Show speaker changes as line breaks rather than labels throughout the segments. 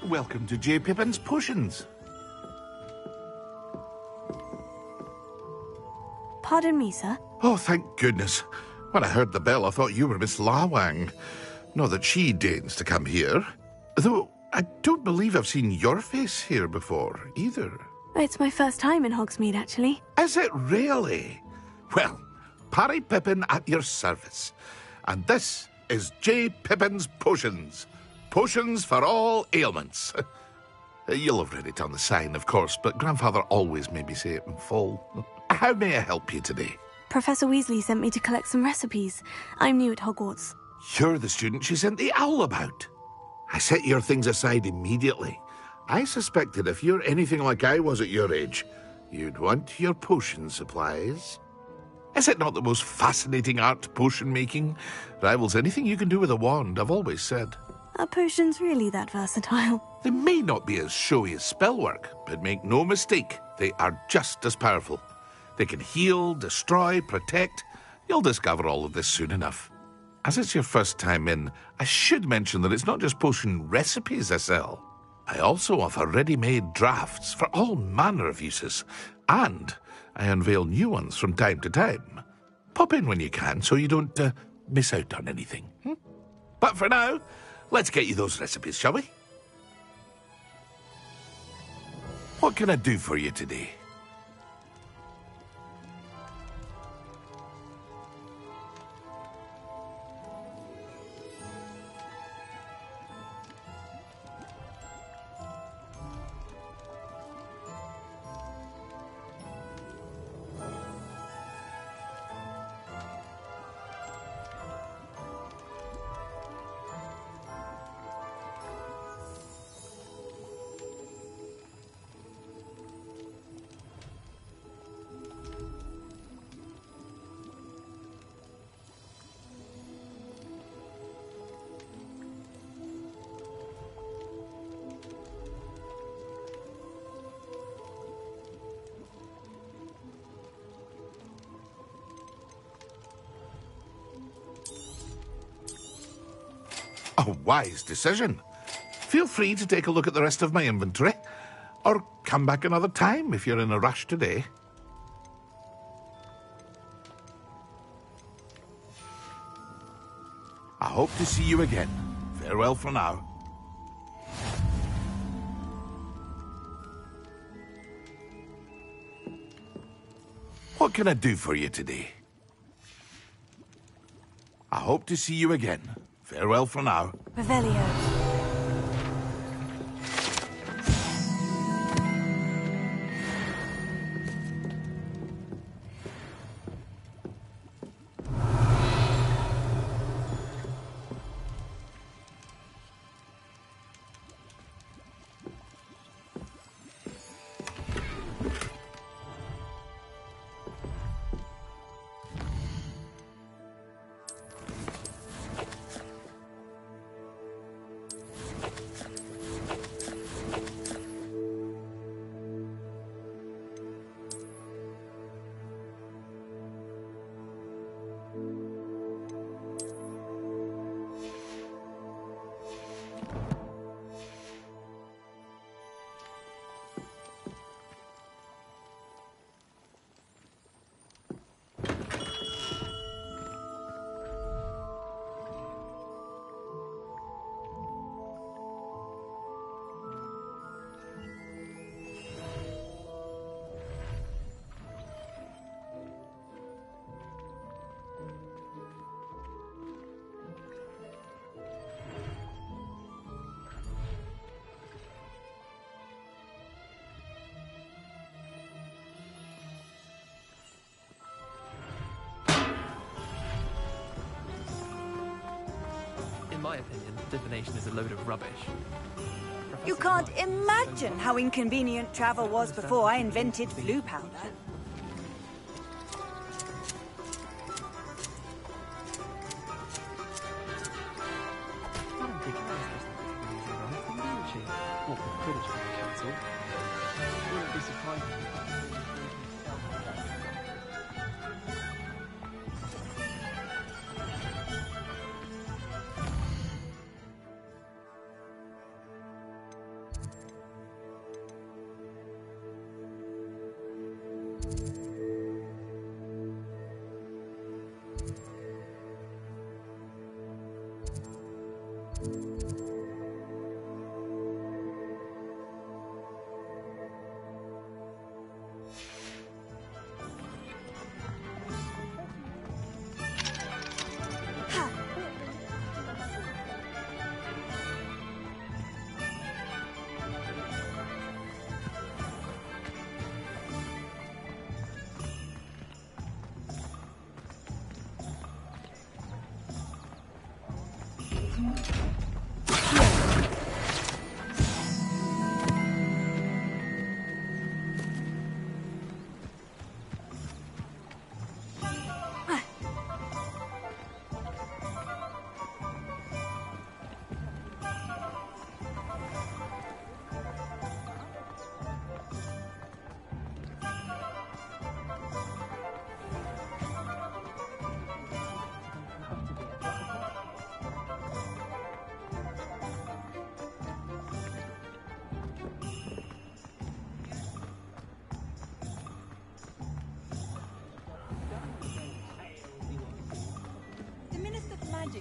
Welcome to J. Pippin's Potions.
Pardon me, sir.
Oh, thank goodness. When I heard the bell, I thought you were Miss Lawang. Not that she deigns to come here. Though I don't believe I've seen your face here before, either.
It's my first time in Hogsmeade, actually.
Is it really? Well, Parry Pippin at your service. And this is J. Pippin's Potions. Potions for all ailments. You'll have read it on the sign, of course, but Grandfather always made me say it in full. How may I help you today?
Professor Weasley sent me to collect some recipes. I'm new at Hogwarts.
You're the student she sent the owl about. I set your things aside immediately. I suspected if you're anything like I was at your age, you'd want your potion supplies. Is it not the most fascinating art, potion making? Rivals anything you can do with a wand, I've always said.
Are potions really that versatile?
They may not be as showy as spellwork, but make no mistake, they are just as powerful. They can heal, destroy, protect. You'll discover all of this soon enough. As it's your first time in, I should mention that it's not just potion recipes I sell. I also offer ready-made drafts for all manner of uses, and I unveil new ones from time to time. Pop in when you can so you don't miss out on anything. But for now, let's get you those recipes, shall we? What can I do for you today? A wise decision. Feel free to take a look at the rest of my inventory, or come back another time if you're in a rush today. I hope to see you again. Farewell for now. What can I do for you today? I hope to see you again. Farewell for now.
Revelio.
In my opinion, divination is a load of rubbish.
You can't imagine how inconvenient travel was before I invented blue powder.
I don't think it is just what the Quidditch was cancelled. Wouldn't be surprising.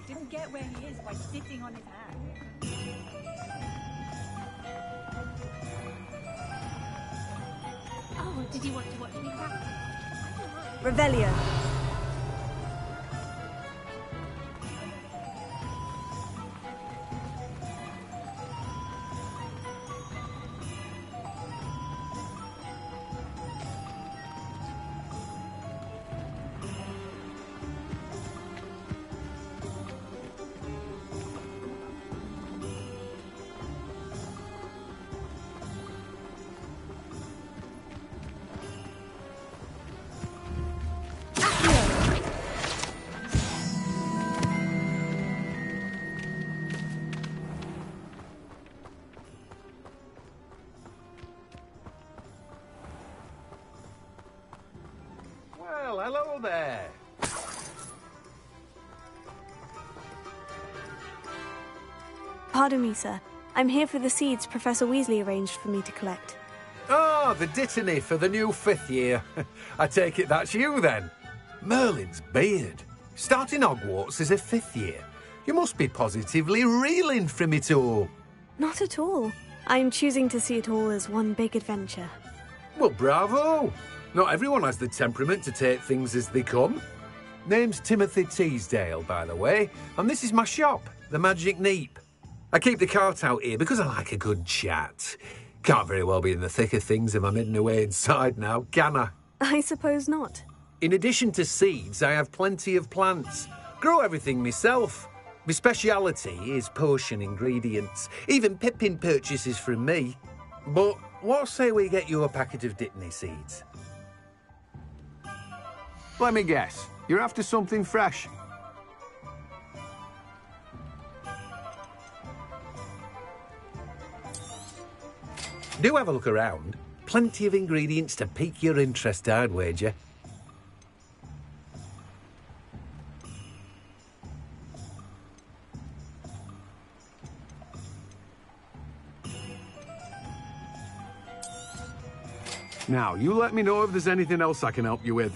didn't get where he is by sitting on his hand.
Oh, did you want to watch me practice?
Revelio.
Well, hello there.
Pardon me, sir. I'm here for the seeds Professor Weasley arranged for me to collect.
Oh, the dittany for the new 5th year. I take it that's you, then. Merlin's beard. Starting Hogwarts as a 5th year. You must be positively reeling from it all.
Not at all. I'm choosing to see it all as one big adventure.
Well, bravo. Not everyone has the temperament to take things as they come. Name's Timothy Teasdale, by the way, and this is my shop, the Magic Neep. I keep the cart out here because I like a good chat. Can't very well be in the thick of things if I'm hidden away inside now, can I?
I suppose not.
In addition to seeds, I have plenty of plants. Grow everything myself. My speciality is potion ingredients. Even Pippin purchases from me. But what say we get you a packet of Dittany seeds?
Let me guess. You're after something fresh.
Do have a look around. Plenty of ingredients to pique your interest, I'd wager.
Now, you let me know if there's anything else I can help you with.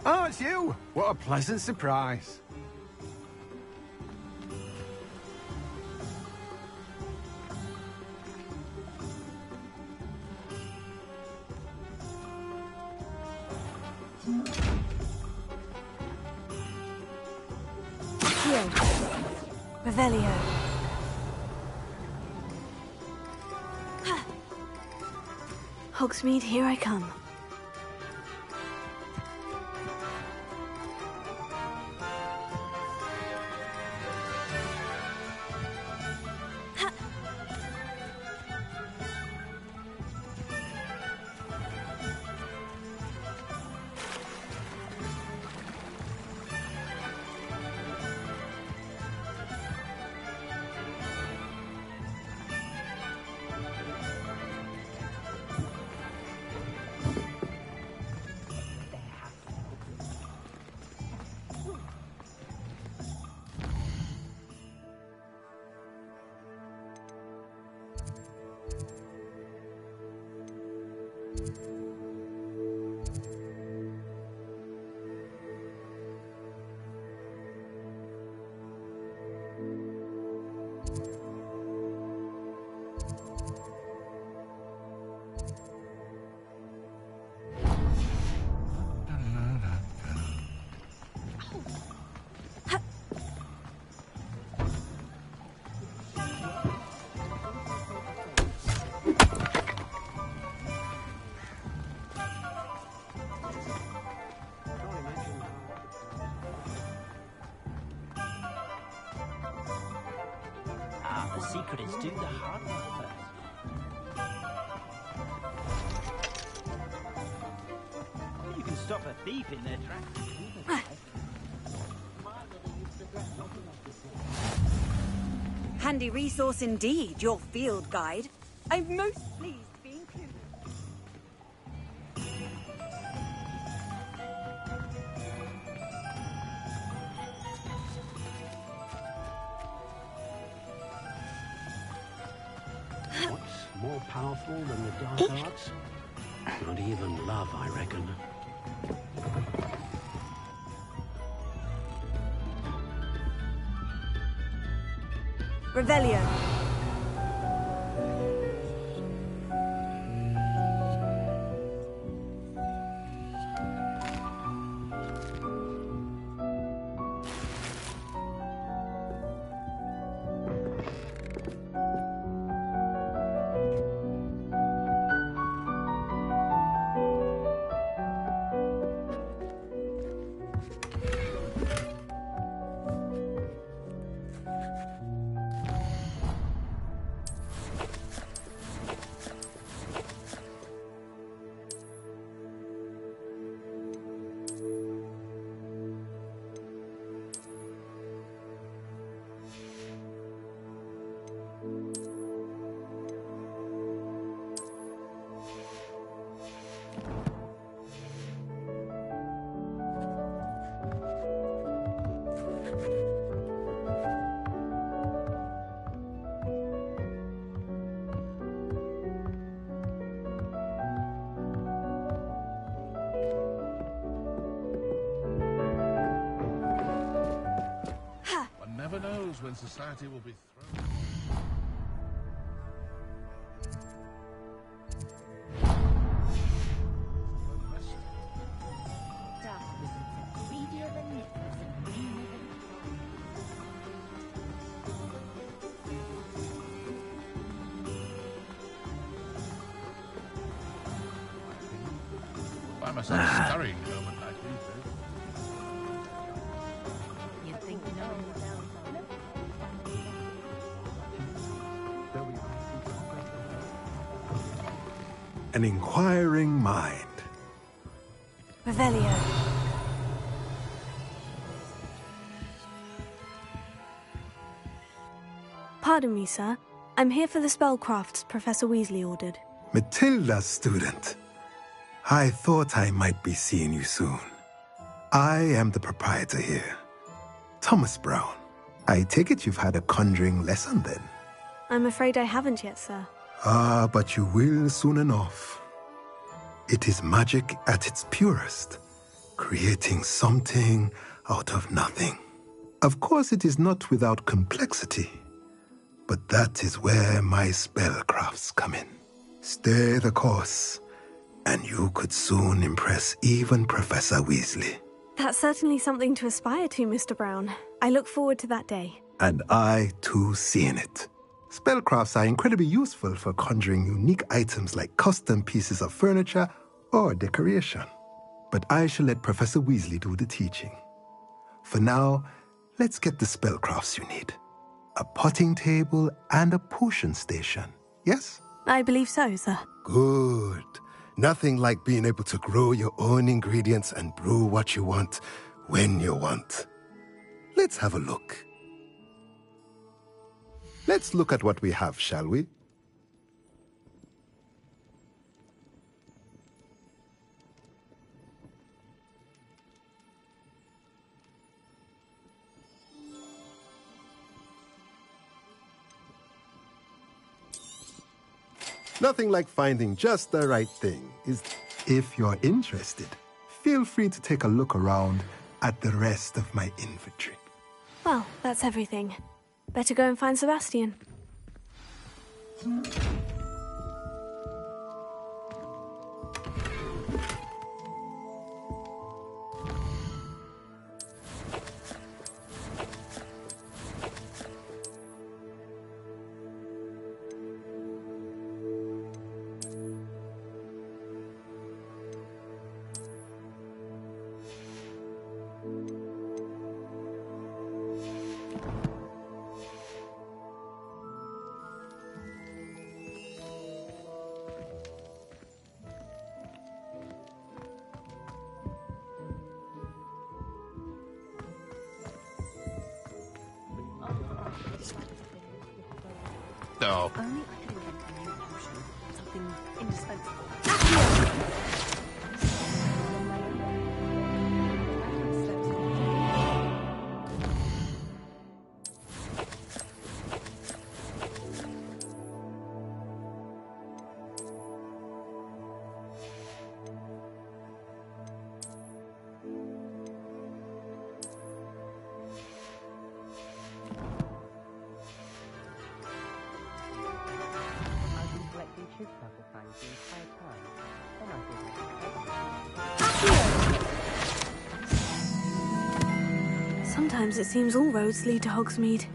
Oh, it's you! What a pleasant surprise.
Here. Revelio. Hogsmeade, here I come.
The secret is do the hard work first. You can stop a thief in their tracks.
Handy resource indeed, your field guide. I'm most pleased to be included.
What's more powerful than the dark arts? Not even love, I reckon.
Revelio.
One never knows when society will be thrown. Find myself scurrying home at night these days.
An inquiring mind.
Revelio. Pardon me, sir. I'm here for the spellcrafts Professor Weasley ordered.
Matilda's student. I thought I might be seeing you soon. I am the proprietor here, Thomas Brown. I take it you've had a conjuring lesson then?
I'm afraid I haven't yet, sir.
Ah, but you will soon enough. It is magic at its purest, creating something out of nothing. Of course, it is not without complexity, but that is where my spellcrafts come in. Stay the course, and you could soon impress even Professor Weasley.
That's certainly something to aspire to, Mr. Brown. I look forward to that day.
And I, too, seeing it. Spellcrafts are incredibly useful for conjuring unique items like custom pieces of furniture or decoration. But I shall let Professor Weasley do the teaching. For now, let's get the spellcrafts you need. A potting table and a potion station, yes?
I believe so, sir.
Good. Nothing like being able to grow your own ingredients and brew what you want when you want. Let's have a look. Let's look at what we have, shall we? Nothing like finding just the right thing. If you're interested, feel free to take a look around at the rest of my inventory.
Well, that's everything. Better go and find Sebastian.
No.
Only I could invent a new potion. Something indispensable.
I've been collecting chip purple fangs the entire time. Then I thought
Sometimes it seems all roads lead to Hogsmeade.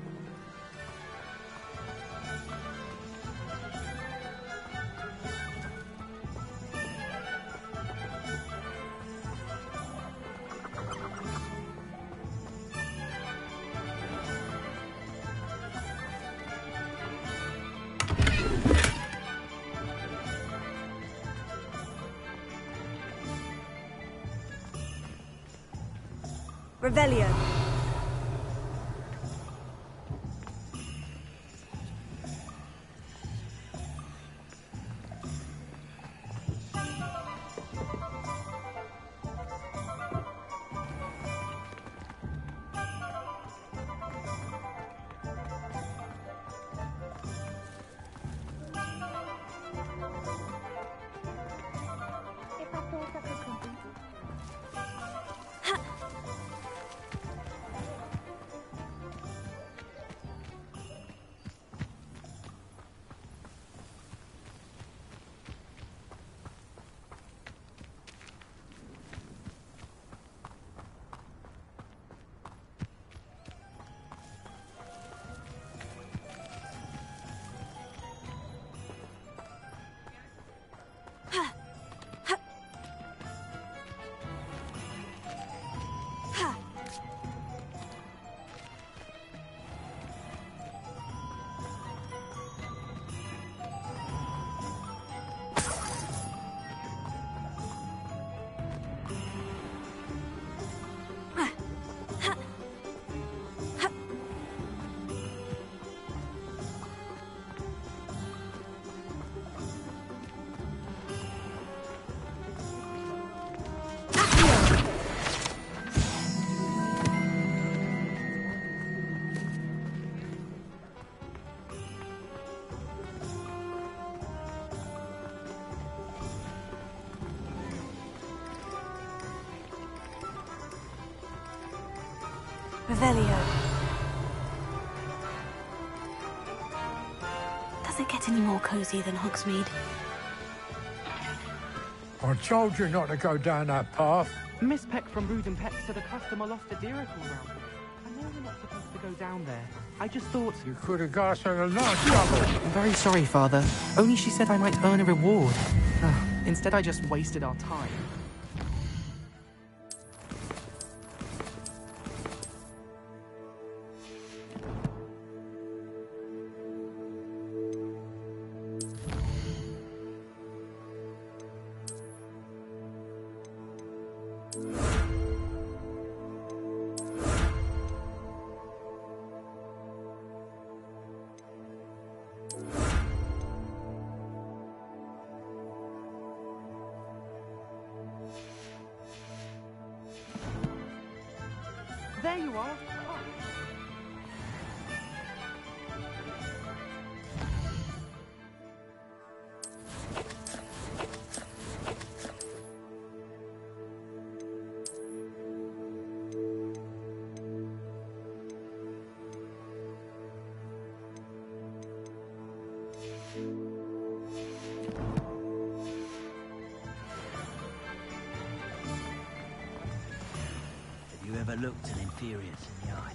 Revelio.
Revelio. Does it get any more cozy than Hogsmeade?
I told you not to go down that path.
Miss Peck from Brood and Pets said a customer lost a deer all round. I know we're not supposed to go down there. I just thought...
You could have got her a large trouble.
I'm very sorry, Father. Only she said I might earn a reward. Instead, I just wasted our time. There you are. Oh.
never looked an inferior in the eye.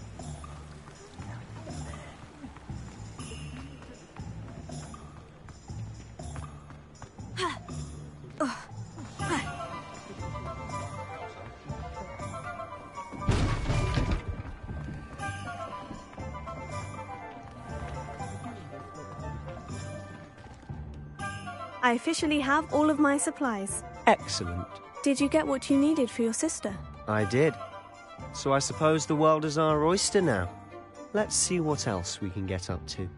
I officially have all of my supplies.
Excellent.
Did you get what you needed for your sister?
I did. So I suppose the world is our oyster now. Let's see what else we can get up to.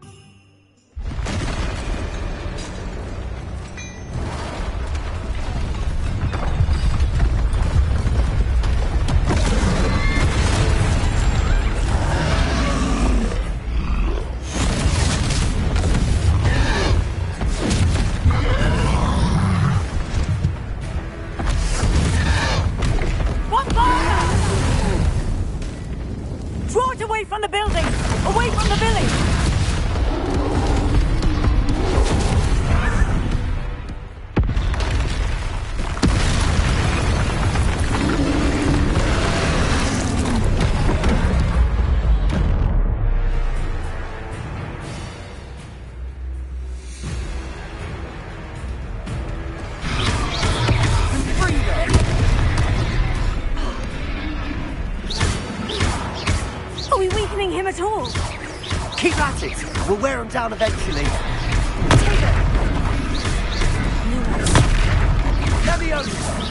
From the building! Away from the village!
Are we weakening him at all?
Keep at it! We'll wear him down eventually. Leviosa!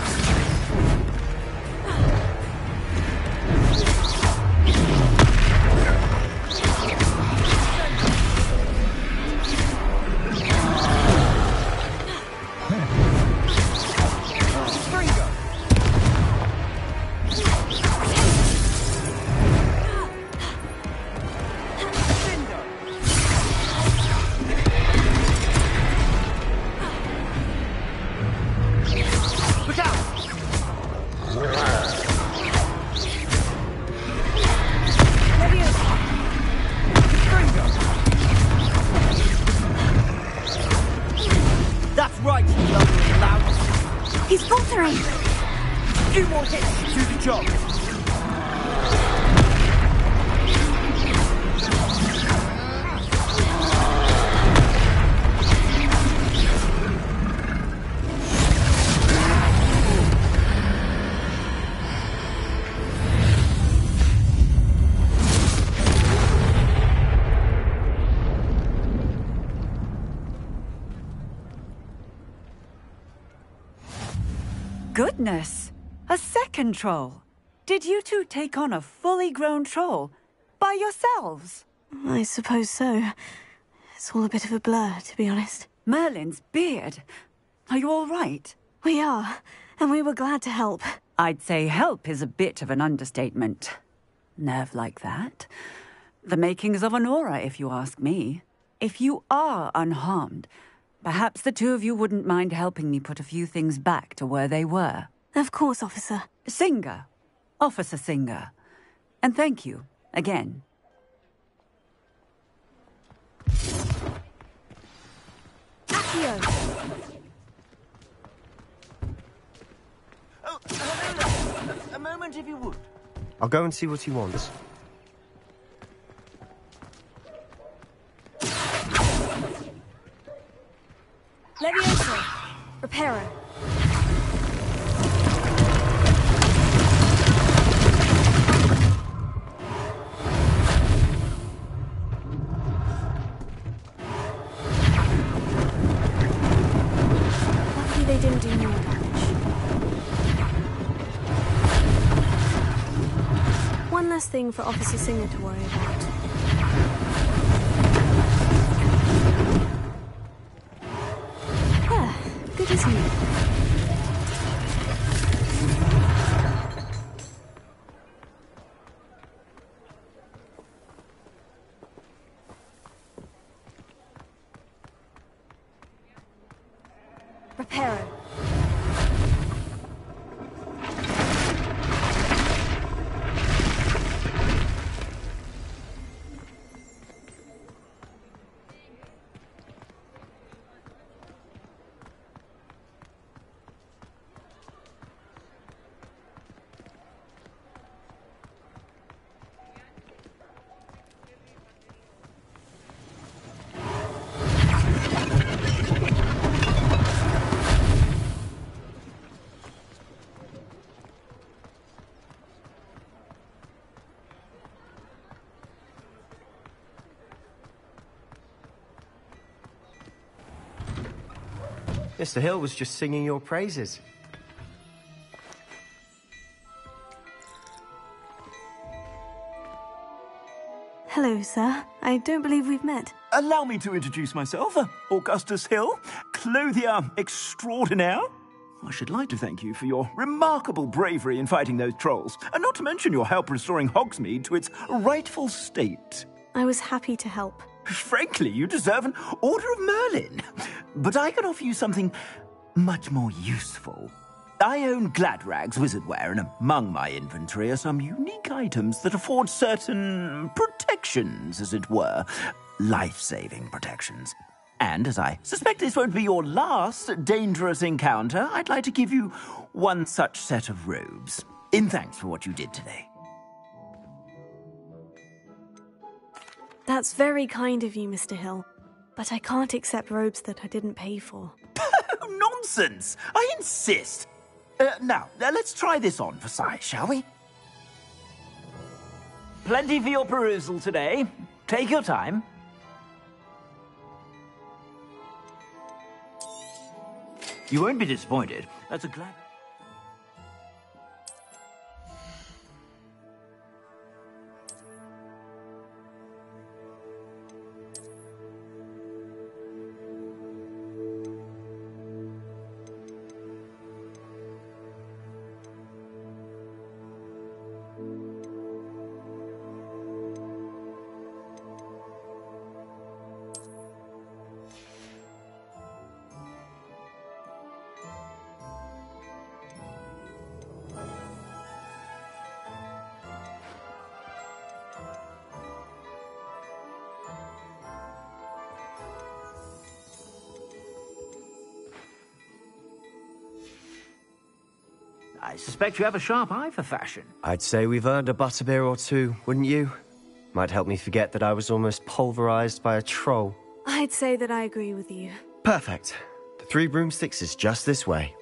That's right, you lovely louse.
He's faltering.
Few more hits, do the job.
Goodness! A second troll! Did you two take on a fully grown troll? By yourselves?
I suppose so. It's all a bit of a blur, to be honest.
Merlin's beard. Are you all right?
We are, and we were glad to help.
I'd say help is a bit of an understatement. Nerve like that. The makings of an aura, if you ask me. If you are unharmed, perhaps the two of you wouldn't mind helping me put a few things back to where they were.
Of course, officer.
Singer. Officer Singer. And thank you, again.
Accio!
Oh, hello. A moment if you would. I'll go and see what he wants.
Leviosa! Reparo. Lucky they didn't do more damage. One less thing for Officer Singer to worry about. Good as new. Reparo.
Mr. Hill was just singing your praises.
Hello, sir. I don't believe we've met.
Allow me to introduce myself. Augustus Hill, clothier extraordinaire. I should like to thank you for your remarkable bravery in fighting those trolls, and not to mention your help restoring Hogsmeade to its rightful state.
I was happy to help.
Frankly, you deserve an Order of Merlin. But I can offer you something much more useful. I own Gladrag's wizardware, and among my inventory are some unique items that afford certain protections, as it were. Life-saving protections. And as I suspect this won't be your last dangerous encounter, I'd like to give you one such set of robes, in thanks for what you did today.
That's very kind of you, Mr. Hill. But I can't accept robes that I didn't pay for.
Nonsense! I insist! Now, let's try this on for size, shall we? Plenty for your perusal today. Take your time. You won't be disappointed. That's a glad... I suspect you have a sharp eye for fashion.
I'd say we've earned a butterbeer or two, wouldn't you? Might help me forget that I was almost pulverized by a troll.
I'd say that I agree with you.
Perfect. The 3 broomsticks is just this way.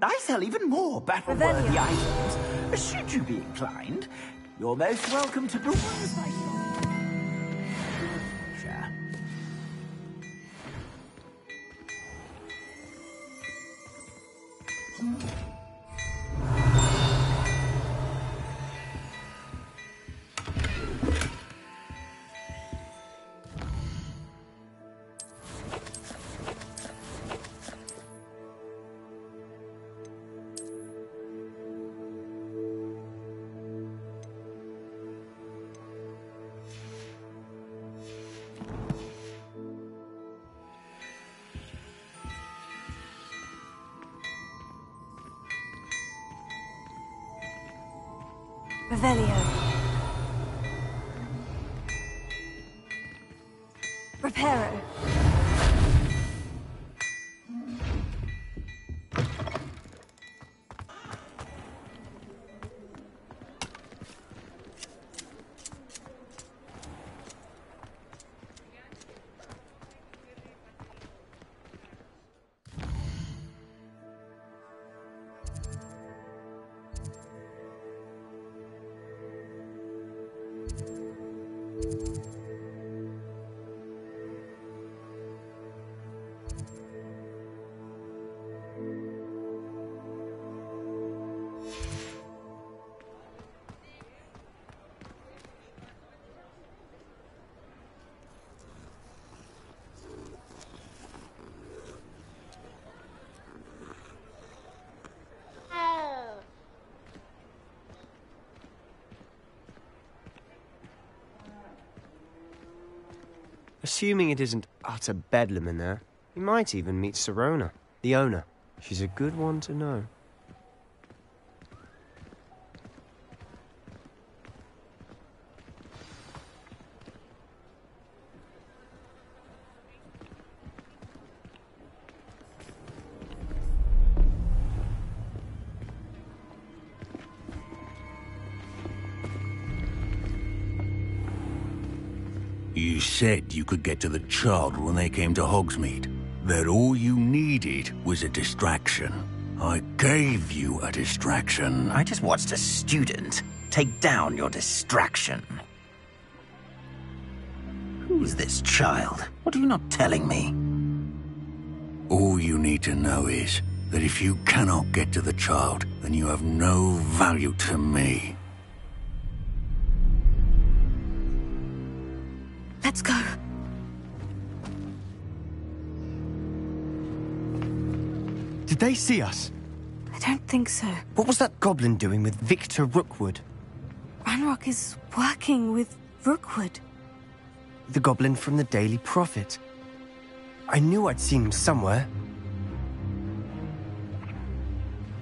I sell even more battle-worthy items. Should you be inclined, you're most welcome to peruse my shop.
Revelio. Reparo.
Assuming it isn't utter bedlam in there, we might even meet Sirona, the owner. She's a good one to know.
You said you could get to the child when they came to Hogsmeade. That all you needed was a distraction. I gave you a distraction.
I just watched a student take down your distraction. Who's this child? What are you not telling me?
All you need to know is that if you cannot get to the child, then you have no value to me.
Let's go.
Did they see us?
I don't think so.
What was that goblin doing with Victor Rookwood?
Ranrock is working with Rookwood.
The goblin from the Daily Prophet. I knew I'd seen him somewhere.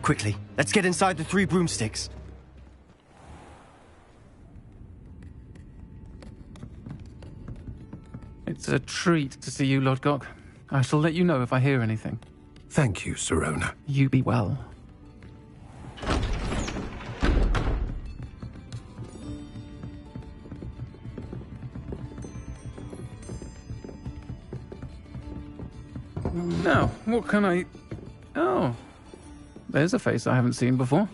Quickly, let's get inside the 3 broomsticks.
It's a treat to see you, Lodgok. I shall let you know if I hear anything.
Thank you, Sirona.
You be well. Now, what can I... Oh, there's a face I haven't seen before.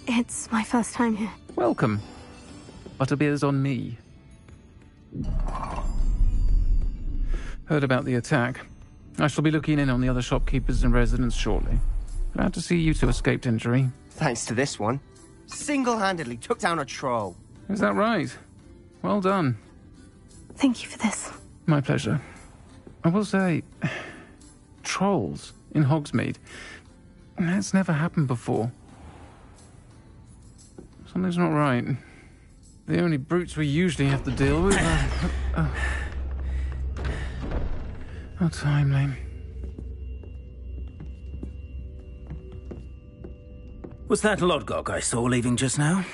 It's my first time here.
Welcome. Butterbeer's on me. Heard about the attack. I shall be looking in on the other shopkeepers and residents shortly. Glad to see you two escaped injury.
Thanks to this one. Single-handedly took down a troll.
Is that right? Well done.
Thank you for this.
My pleasure. I will say, trolls in Hogsmeade. That's never happened before. Something's not right. The only brutes we usually have to deal with are... How timely.
Was that Lodgok I saw leaving just now?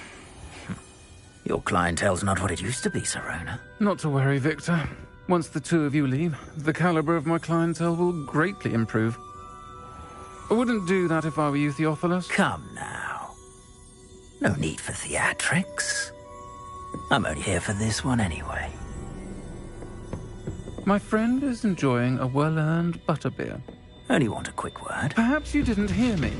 Your clientele's not what it used to be, Sirona.
Not to worry, Victor. Once the two of you leave, the caliber of my clientele will greatly improve. I wouldn't do that if I were you, Theophilus.
Come now. No need for theatrics. I'm only here for this one anyway.
My friend is enjoying a well-earned butterbeer.
Only want a quick word.
Perhaps you didn't hear me.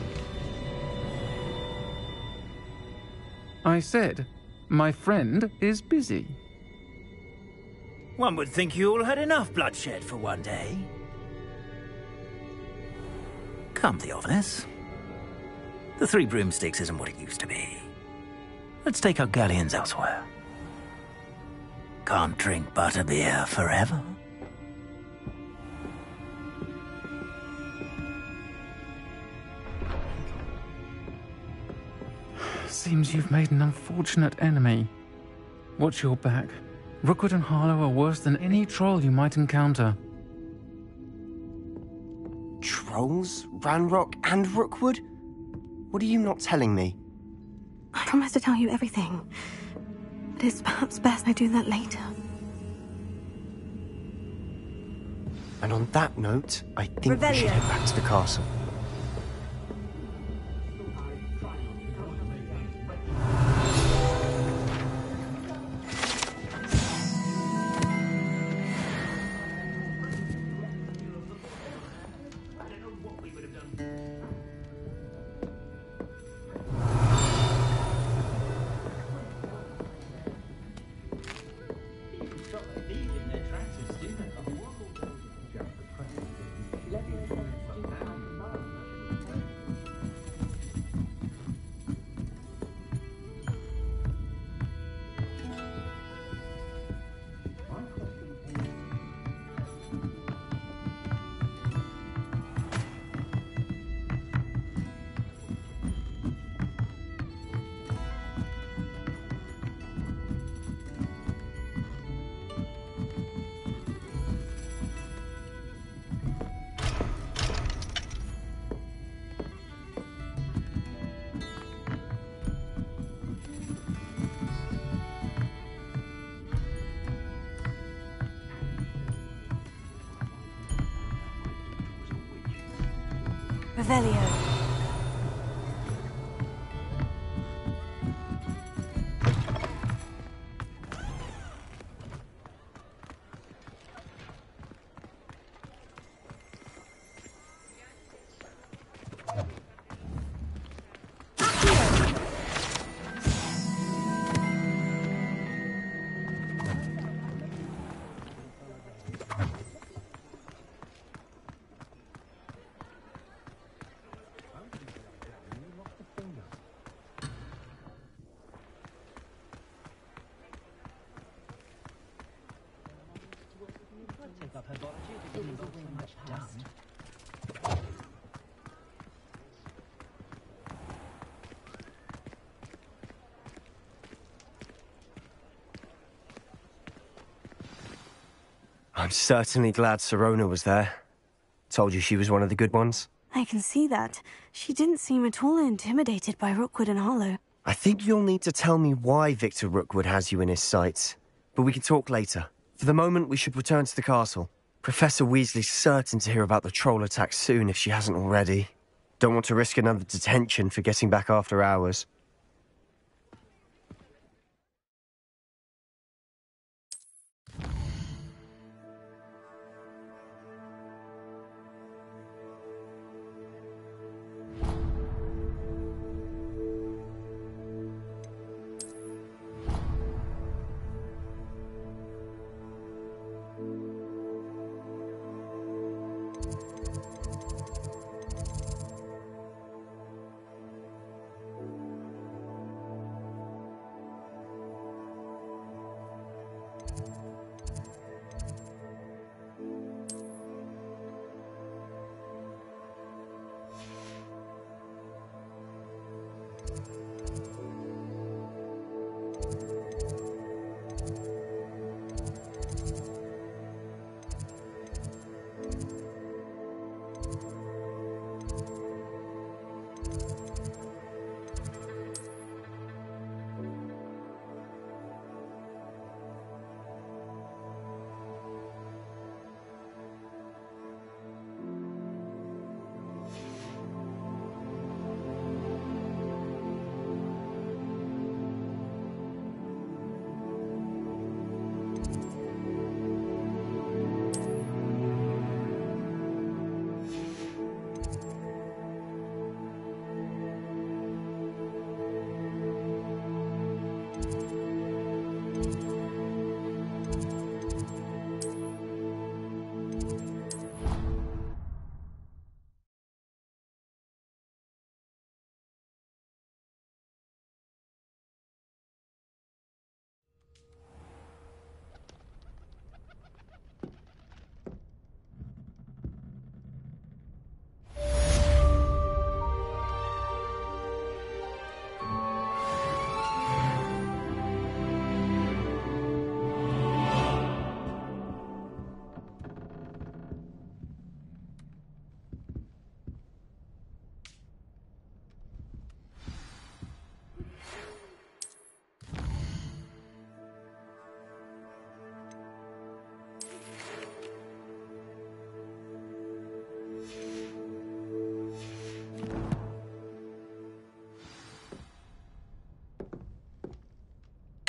I said, my friend is busy.
One would think you all had enough bloodshed for one day. Come, Theophilus. The 3 broomsticks isn't what it used to be. Let's take our galleons elsewhere. Can't drink butterbeer forever.
Seems you've made an unfortunate enemy. Watch your back. Rookwood and Harlow are worse than any troll you might encounter.
Trolls? Ranrock and Rookwood? What are you not telling me?
I promise to tell you everything. But it's perhaps best I do that later.
And on that note, I think we should
Revelio.
head back to the castle.
Revelio.
I'm certainly glad Sirona was there. Told you she was one of the good ones.
I can see that. She didn't seem at all intimidated by Rookwood and Hollow.
I think you'll need to tell me why Victor Rookwood has you in his sights. But we can talk later. For the moment, we should return to the castle. Professor Weasley's certain to hear about the troll attack soon if she hasn't already. Don't want to risk another detention for getting back after hours.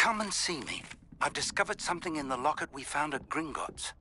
Come and see me. I've discovered something in the locket we found at Gringotts.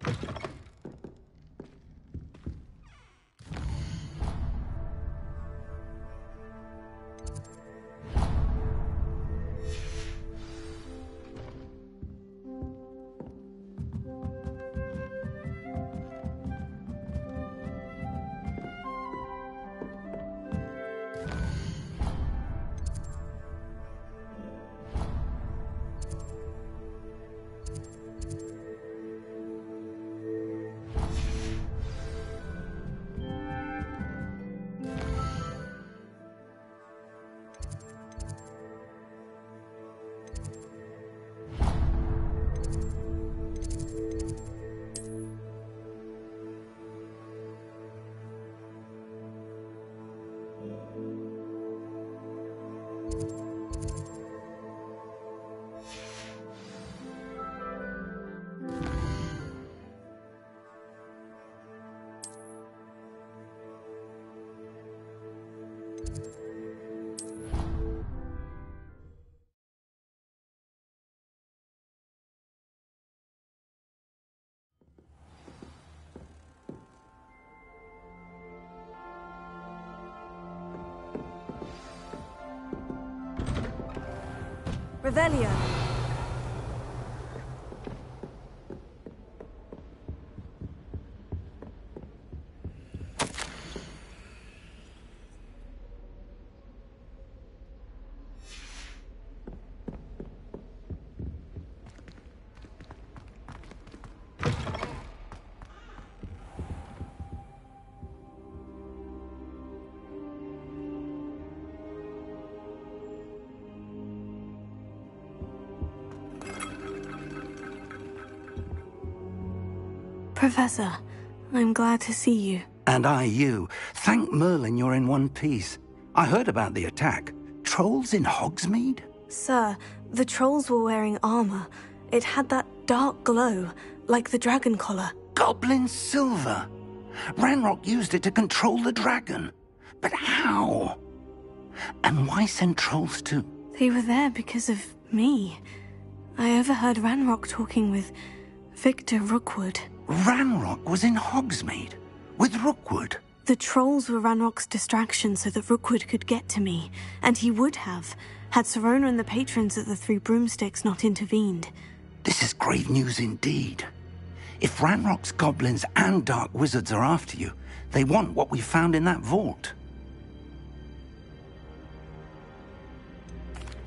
Revelio. Professor, I'm glad to see you.
And I you. Thank Merlin you're in one piece. I heard about the attack. Trolls in Hogsmeade?
Sir, the trolls were wearing armor. It had that dark glow, like the dragon collar.
Goblin silver. Ranrock used it to control the dragon. But how? And why send trolls too?
They were there because of me. I overheard Ranrock talking with Victor Rookwood.
Ranrock was in Hogsmeade? With Rookwood?
The trolls were Ranrock's distraction so that Rookwood could get to me. And he would have, had Serona and the patrons at the Three Broomsticks not intervened.
This is grave news indeed. If Ranrock's goblins and dark wizards are after you, they want what we found in that vault.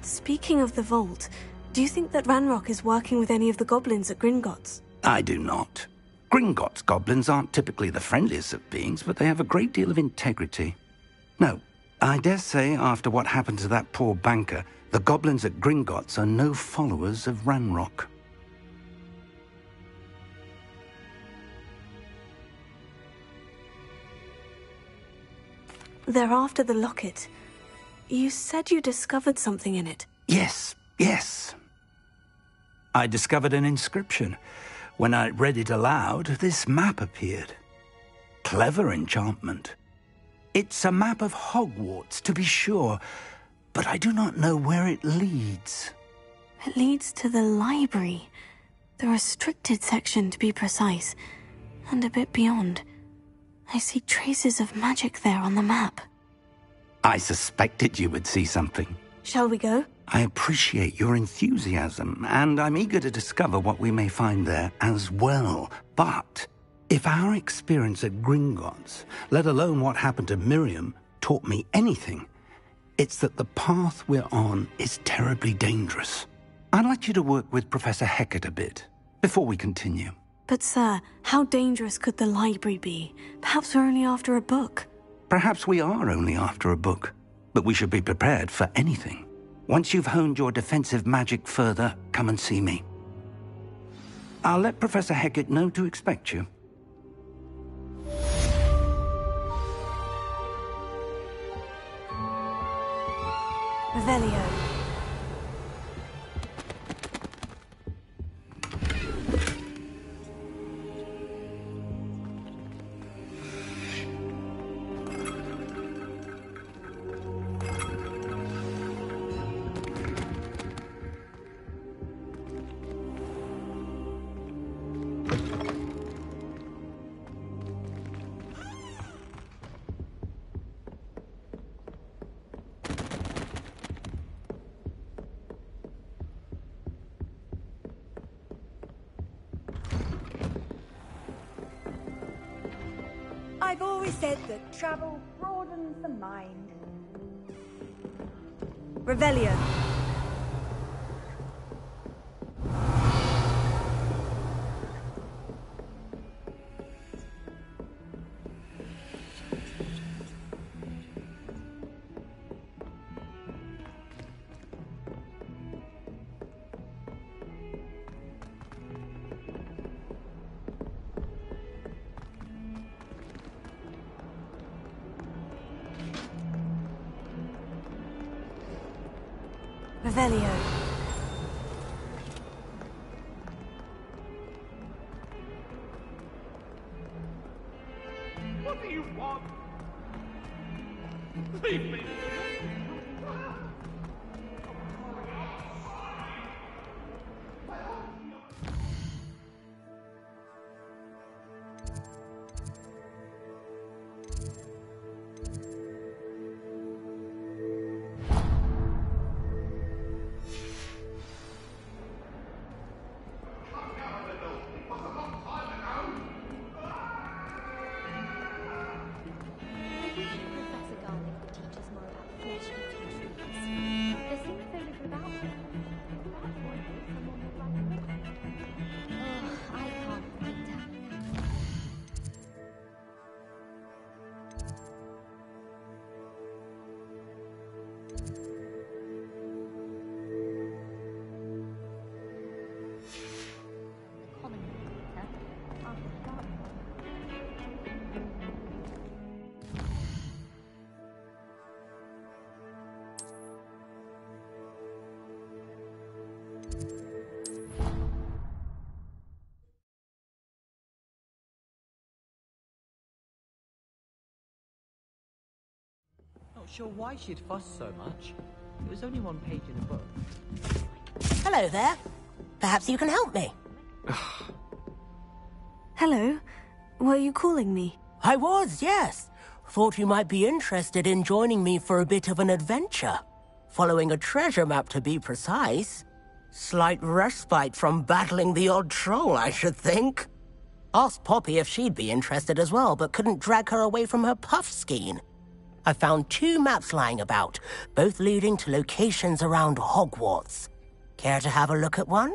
Speaking of the vault, do you think that Ranrock is working with any of the goblins at Gringotts?
I do not. Gringotts goblins aren't typically the friendliest of beings, but they have a great deal of integrity. No, I dare say after what happened to that poor banker, the goblins at Gringotts are no followers of Ranrock.
They're after the locket. You said you discovered something in it.
Yes. I discovered an inscription. When I read it aloud, this map appeared. Clever enchantment. It's a map of Hogwarts, to be sure, but I do not know where it leads.
It leads to the library. The restricted section, to be precise. And a bit beyond. I see traces of magic there on the map.
I suspected you would see something.
Shall we go?
I appreciate your enthusiasm, and I'm eager to discover what we may find there as well. But if our experience at Gringotts, let alone what happened to Miriam, taught me anything, it's that the path we're on is terribly dangerous. I'd like you to work with Professor Hecat a bit before we continue.
But sir, how dangerous could the library be? Perhaps we're only after a book.
Perhaps we are only after a book, but we should be prepared for anything. Once you've honed your defensive magic further, come and see me. I'll let Professor Hecat know to expect you.
Revelio.
I've always said that travel broadens the mind.
Revelio. Revelio.
What do you want? Leave me.
Professor Garlick would teach us more about flesh
not sure why she'd fuss so much. It was only one page in a book.
Hello there. Perhaps you can help me.
Hello. Were you calling me?
I was, yes. Thought you might be interested in joining me for a bit of an adventure. Following a treasure map, to be precise. Slight respite from battling the odd troll, I should think. Asked Poppy if she'd be interested as well, but couldn't drag her away from her puff skein. I found 2 maps lying about, both leading to locations around Hogwarts. Care to have a look at one?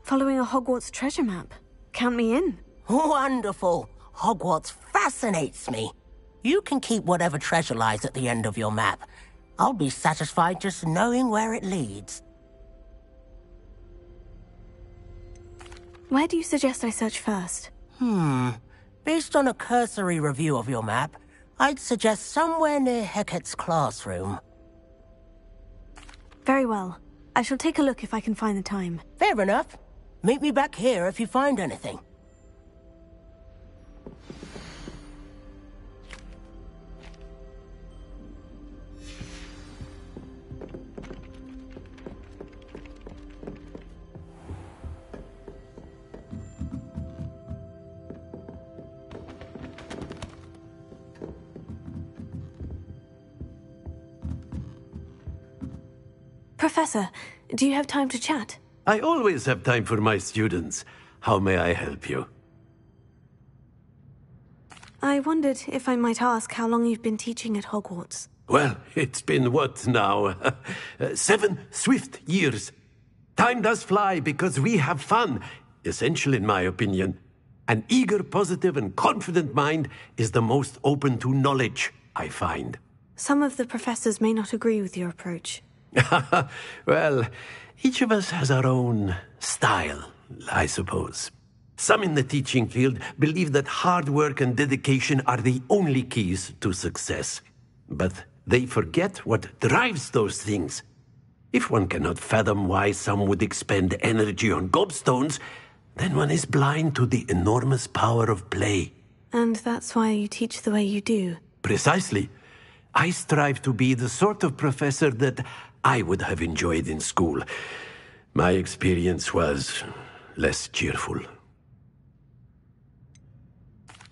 Following a Hogwarts treasure map. Count me in.
Wonderful. Hogwarts fascinates me. You can keep whatever treasure lies at the end of your map. I'll be satisfied just knowing where it leads.
Where do you suggest I search first?
Based on a cursory review of your map, I'd suggest somewhere near Hecat's classroom.
Very well. I shall take a look if I can find the time.
Fair enough. Meet me back here if you find anything.
Professor, do you have time to chat?
I always have time for my students. How may I help you?
I wondered if I might ask how long you've been teaching at Hogwarts.
Well, it's been what now? 7 swift years. Time does fly because we have fun. Essential in my opinion. An eager, positive, and confident mind is the most open to knowledge, I find.
Some of the professors may not agree with your approach.
Well, each of us has our own style, I suppose. Some in the teaching field believe that hard work and dedication are the only keys to success. But they forget what drives those things. If one cannot fathom why some would expend energy on gobstones, then one is blind to the enormous power of play.
And that's why you teach the way you do?
Precisely. I strive to be the sort of professor that I would have enjoyed in school. My experience was less cheerful.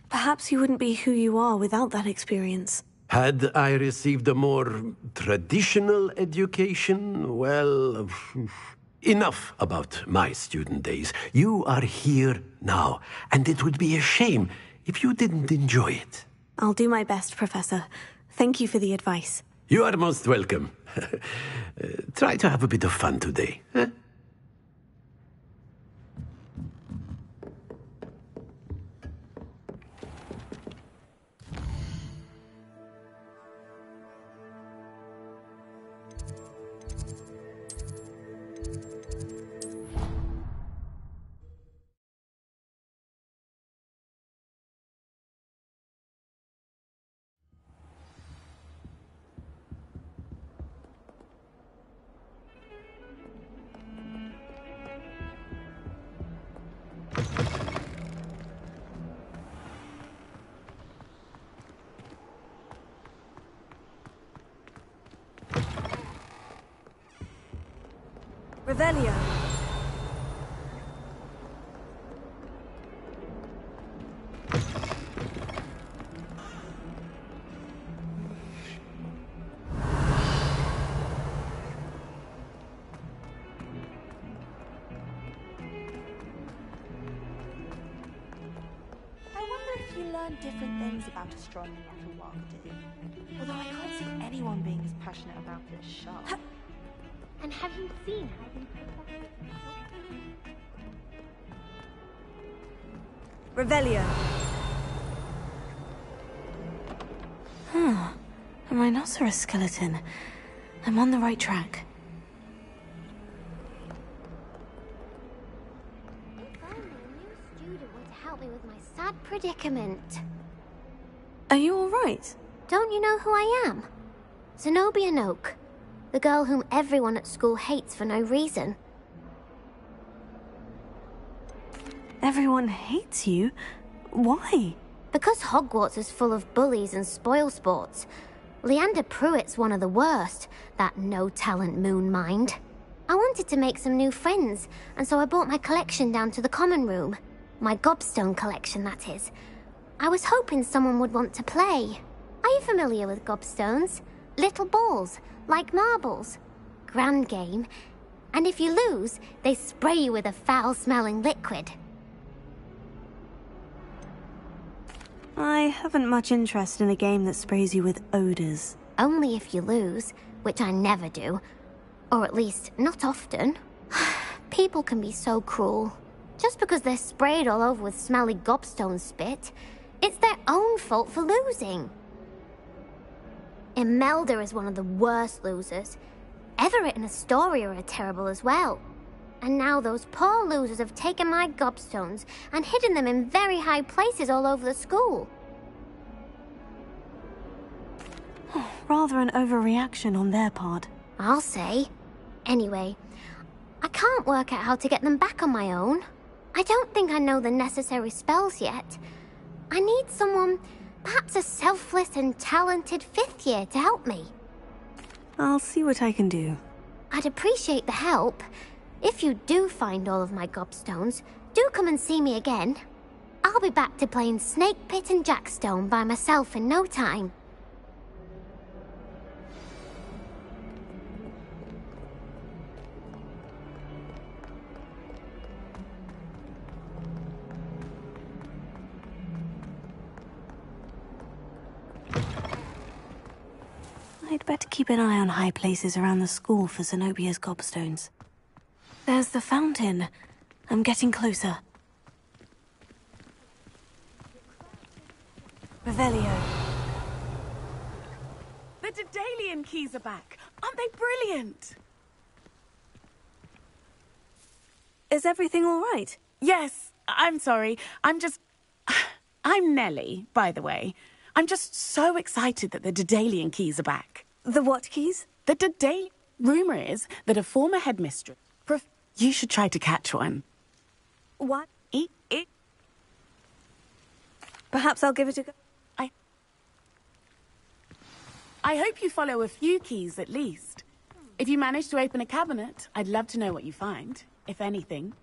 Perhaps you wouldn't be who you are without that experience.
Had I received a more traditional education, well, enough about my student days. You are here now, and it would be a shame if you didn't enjoy it.
I'll do my best, Professor. Thank you for the advice.
You are most welcome. Try to have a bit of fun today. Huh?
Revelio.
Different things about astronomy after what I do. Although I can't see anyone being as passionate about it as Sharp.
And have you seen her?
Revelio. A rhinoceros skeleton. I'm on the right track.
Sad predicament.
Are you all right?
Don't you know who I am? Zenobia Noak, the girl whom everyone at school hates for no reason.
Everyone hates you? Why?
Because Hogwarts is full of bullies and spoilsports, Leander Pruitt's one of the worst, that no-talent moon mind. I wanted to make some new friends, and so I brought my collection down to the common room. My gobstone collection, that is. I was hoping someone would want to play. Are you familiar with gobstones? Little balls, like marbles. Grand game. And if you lose, they spray you with a foul-smelling liquid.
I haven't much interest in a game that sprays you with odors.
Only if you lose, which I never do. Or at least, not often. People can be so cruel. Just because they're sprayed all over with smelly gobstone spit, it's their own fault for losing. Imelda is one of the worst losers. Everett and Astoria are terrible as well. And now those poor losers have taken my gobstones and hidden them in very high places all over the school.
Rather an overreaction on their part.
I'll say. Anyway, I can't work out how to get them back on my own. I don't think I know the necessary spells yet. I need someone, perhaps a selfless and talented 5th year to help me.
I'll see what I can do.
I'd appreciate the help. If you do find all of my gobstones, do come and see me again. I'll be back to playing Snake Pit and Jackstone by myself in no time.
I'd better keep an eye on high places around the school for Zenobia's gobstones. There's the fountain. I'm getting closer. Revelio.
The Daedalian keys are back. Aren't they brilliant?
Is everything all right?
Yes, I'm sorry. I'm Nellie, by the way. I'm just so excited that the Daedalian keys are back.
The what keys?
The Daedalian... Rumour is that a former headmistress... You should try to catch one.
What? Perhaps I'll give it a go.
I hope you follow a few keys at least. If you manage to open a cabinet, I'd love to know what you find, if anything.